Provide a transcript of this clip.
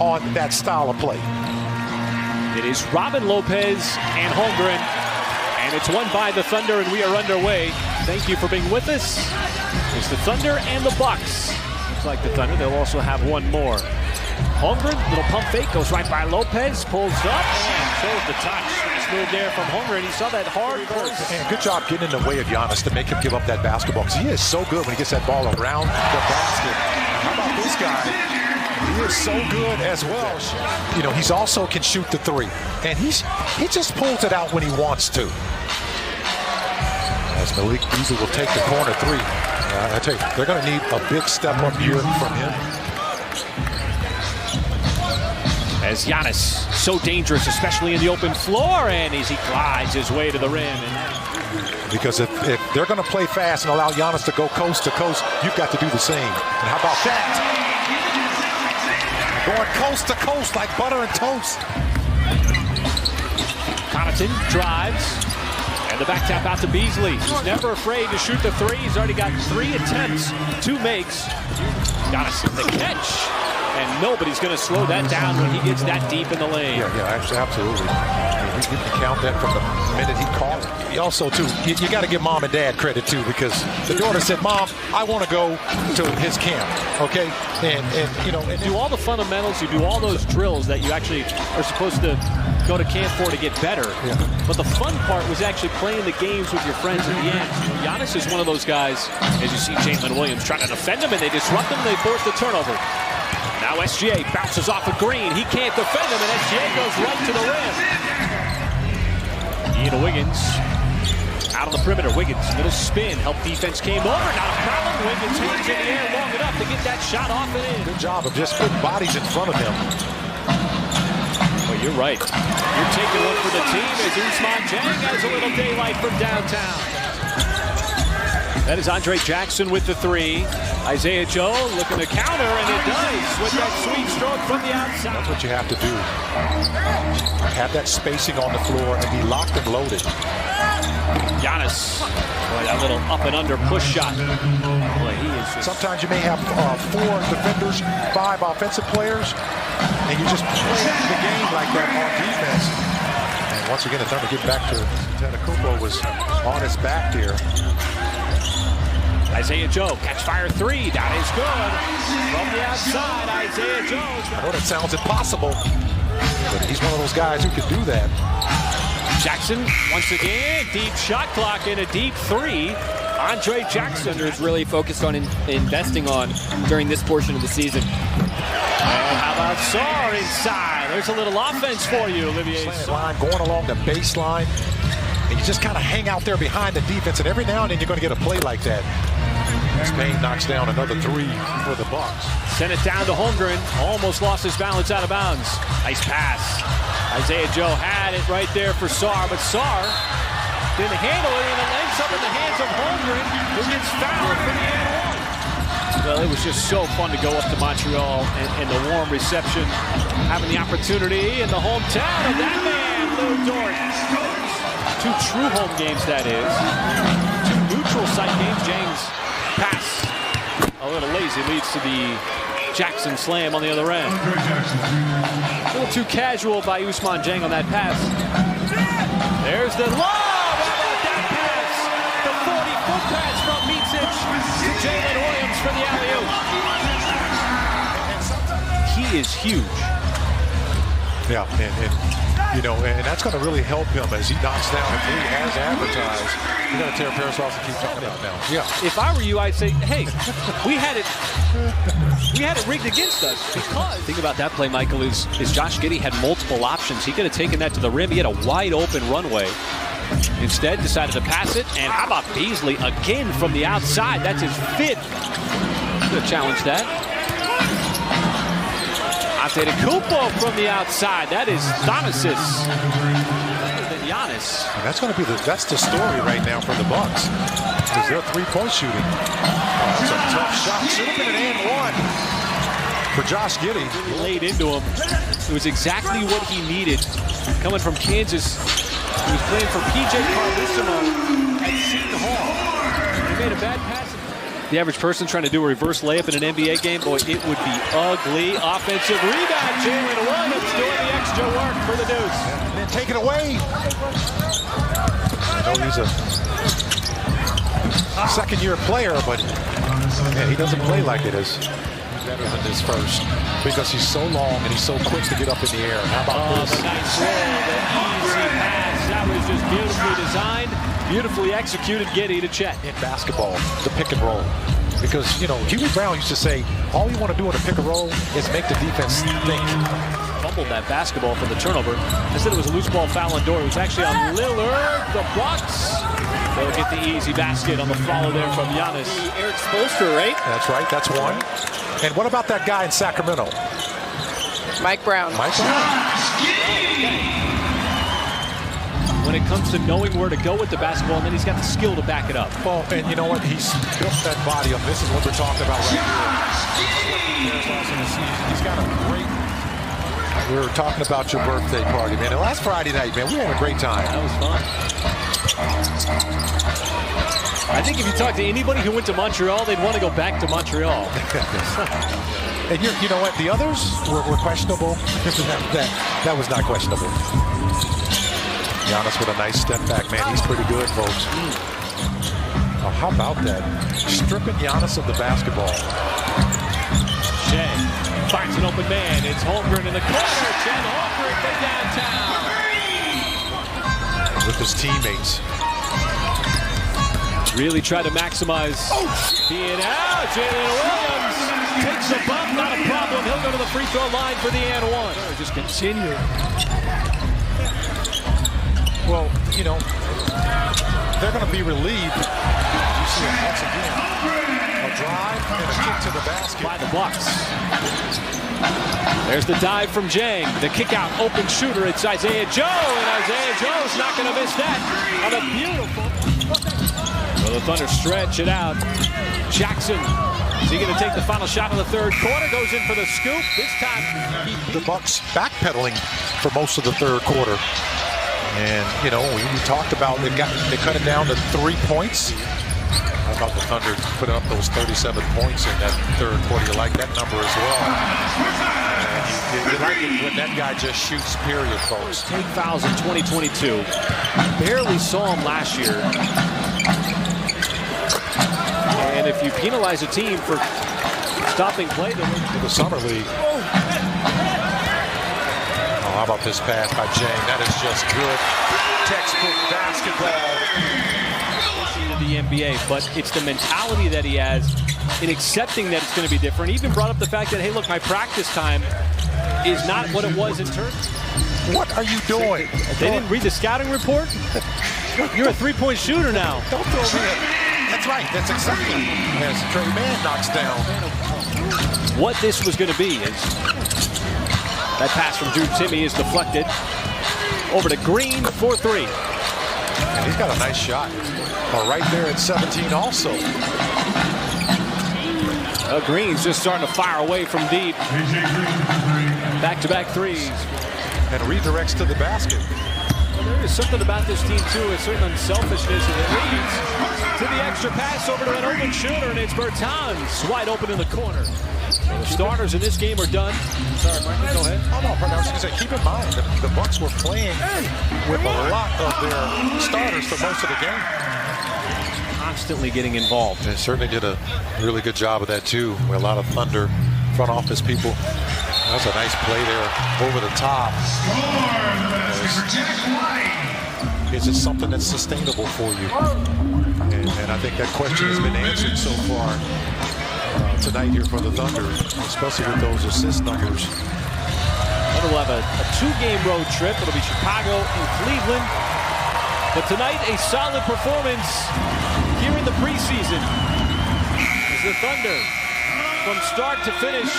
on that style of play. It is Robin Lopez and Holmgren, and it's won by the Thunder, and we are underway. Thank you for being with us. It's the Thunder and the Bucks. Looks like the Thunder, they'll also have one more. Holmgren, little pump fake, goes right by Lopez, pulls up, and shows the touch. Nice move there from Holmgren. He saw that hard close. And good job getting in the way of Giannis to make him give up that basketball, because he is so good when he gets that ball around the basket. How about this guy? He is so good as well. You know, he's also can shoot the three, and he just pulls it out when he wants to. As Malik Beasley will take the corner three. I tell you, they're going to need a big step up here from him. As Giannis, so dangerous, especially in the open floor, and as he glides his way to the rim. Because if they're going to play fast and allow Giannis to go coast to coast, you've got to do the same. And how about that? Going coast to coast like butter and toast. Connaughton drives, and the back tap out to Beasley. He's never afraid to shoot the three. He's already got 3 attempts, 2 makes. Giannis in the catch. And nobody's going to slow that down when he gets that deep in the lane. Yeah, absolutely. I mean, you can count that from the minute he called it. He also, too, you got to give mom and dad credit, too, because the daughter said, Mom, I want to go to his camp, okay? And you know, and do all the fundamentals, you do all those drills that you actually are supposed to go to camp for to get better. Yeah. But the fun part was actually playing the games with your friends at the end. Giannis is one of those guys, as you see Jalen Williams trying to defend him, and they disrupt him, and they force the turnover. Now SGA bounces off of Green. He can't defend him, and SGA goes right to the rim. Ian Wiggins out on the perimeter. Wiggins, little spin. Help defense came over. Not a problem. Wiggins hangs in the air long enough to get that shot off and in. Good job of just putting bodies in front of him. Well, you're right. You're taking one for the team as Ousmane Dieng has a little daylight from downtown. That is Andre Jackson with the three. Isaiah Joe looking to counter, and it does with that sweet stroke from the outside. That's what you have to do. Have that spacing on the floor and be locked and loaded. Giannis, boy, that little up and under push shot. Boy, he is just... Sometimes you may have 4 defenders, 5 offensive players, and you just play the game like that on defense. And once again, the Thunder get back to Antetokounmpo was on his back here. Isaiah Joe, catch fire 3, that is good. From the outside, Isaiah Joe. I know that sounds impossible, but he's one of those guys who can do that. Jackson, once again, deep shot clock and a deep 3. Andre Jackson is really focused on investing on during this portion of the season. And how about Sarr inside? There's a little offense for you, Olivier. Line going along the baseline, and you just kind of hang out there behind the defense, and every now and then you're going to get a play like that. Spain knocks down another 3 for the Bucks. Sent it down to Holmgren. Almost lost his balance out of bounds. Nice pass. Isaiah Joe had it right there for Sarr, but Sarr didn't handle it, and it lands up in the hands of Holmgren, who gets fouled for the and 1. Well, it was just so fun to go up to Montreal and the warm reception, having the opportunity in the hometown of that man, Lou Dort. 2 true home games, that is. 2 neutral site games. James pass a little lazy, leads to the Jackson slam on the other end. A little too casual by Ousmane Dieng on that pass. There's the lob. How about that pass? The 40-foot pass from Micic to Jalen Williams for the alley-oop. He is huge. Yeah, and you know, and that's going to really help him as he knocks down a 3 as advertised. You got to tear Paris off and keep talking about now. Yeah. If I were you, I'd say, hey, we had it rigged against us. Because think about that play, Michael, is Josh Giddey had multiple options. He could have taken that to the rim. He had a wide open runway. Instead, decided to pass it. And how about Beasley again from the outside? That's his 5th. Could have challenged that. Antetokounmpo from the outside. That is Thanasis. Better than Giannis. And that's going to be that's the story right now for the Bucks. Is their 3-point shooting. It's a tough shot. Should have been an and 1 for Josh Giddey. Laid into him. It was exactly what he needed. Coming from Kansas, he was playing for PJ Carlissimo at Seton Hall. He made a bad pass. the average person trying to do a reverse layup in an NBA game, boy, it would be ugly. Offensive rebound. Jalen Williams doing the extra work for the Deuce. And then take it away. I know he's a second-year player, but man, he doesn't play like it is. Better than this first because he's so long and he's so quick to get up in the air. How about this? The nice roll, the easy pass. That was just beautifully designed, beautifully executed. Getty to Chet. In basketball, the pick and roll. Because, you know, Huey Brown used to say, all you want to do in a pick and roll is make the defense think. Fumbled that basketball for the turnover. I said it was a loose ball foul on Dort. It was actually on Lillard. The Bucks. They'll get the easy basket on the follow there from Giannis. Eric Spoelstra, right? That's right. That's one. And what about that guy in Sacramento? Mike Brown. Mike Brown. When it comes to knowing where to go with the basketball, and then he's got the skill to back it up. Well, and you know what? He's built that body up. This is what we're talking about right here. He's got a great... We were talking about your birthday party, man. And last Friday night, man, we had a great time. That was fun. I think if you talk to anybody who went to Montreal, they'd want to go back to Montreal. And you know what? The others were questionable. That was not questionable. Giannis with a nice step back, man. He's pretty good, folks. Oh, how about that? Stripping Giannis of the basketball. Shea finds an open man. It's Holmgren in the corner. Chet Holmgren from downtown. With his teammates. Really try to maximize being out. Jalen Williams takes a bump, not a problem. He'll go to the free throw line for the and one. Just continue. Well, you know, they're going to be relieved. You see it once again. A drive and a kick to the basket. By the Bucks. There's the dive from Jang. The kick out, open shooter. It's Isaiah Joe, and Isaiah Joe's not going to miss that. On a beautiful. Well, the Thunder stretch it out. Jackson. Is he going to take the final shot in the third quarter? Goes in for the scoop. This time, the Bucks backpedaling for most of the third quarter. And, you know, we talked about they cut it down to 3 points. How about the Thunder put up those 37 points in that third quarter? You like that number as well. And you like it when that guy just shoots, period, folks. 10 fouls in 2022. Barely saw him last year. And if you penalize a team for stopping play, then to the Summer League. How about this pass by Jang? That is just good textbook basketball. To the NBA, but it's the mentality that he has in accepting that it's going to be different. He even brought up the fact that, hey, look, my practice time is not what it was in turn. What are you doing? They didn't read the scouting report? You're a three-point shooter now. Don't throw me in. That's right. That's exactly as Trey Mann knocks down. What this was going to be is that pass from Drew Timme is deflected. Over to Green for three. And he's got a nice shot. Right there at 17 also. Green's just starting to fire away from deep. Back-to-back threes. And redirects to the basket. Well, there is something about this team, too. A certain unselfishness. And it leads to the extra pass over to an open shooter. And it's Bertans wide open in the corner. So the starters in this game are done. Sorry, Michael, go ahead. Oh, no, I was going to say, keep in mind, the Bucks were playing with a lot of their starters for most of the game. Constantly getting involved. They certainly did a really good job of that, too. With a lot of Thunder front office people. That's a nice play there over the top. Is it something that's sustainable for you? And I think that question has been answered so far. Tonight here for the Thunder, especially with those assist numbers. Thunder will have a two-game road trip. It'll be Chicago and Cleveland. But tonight, a solid performance here in the preseason. As the Thunder, from start to finish,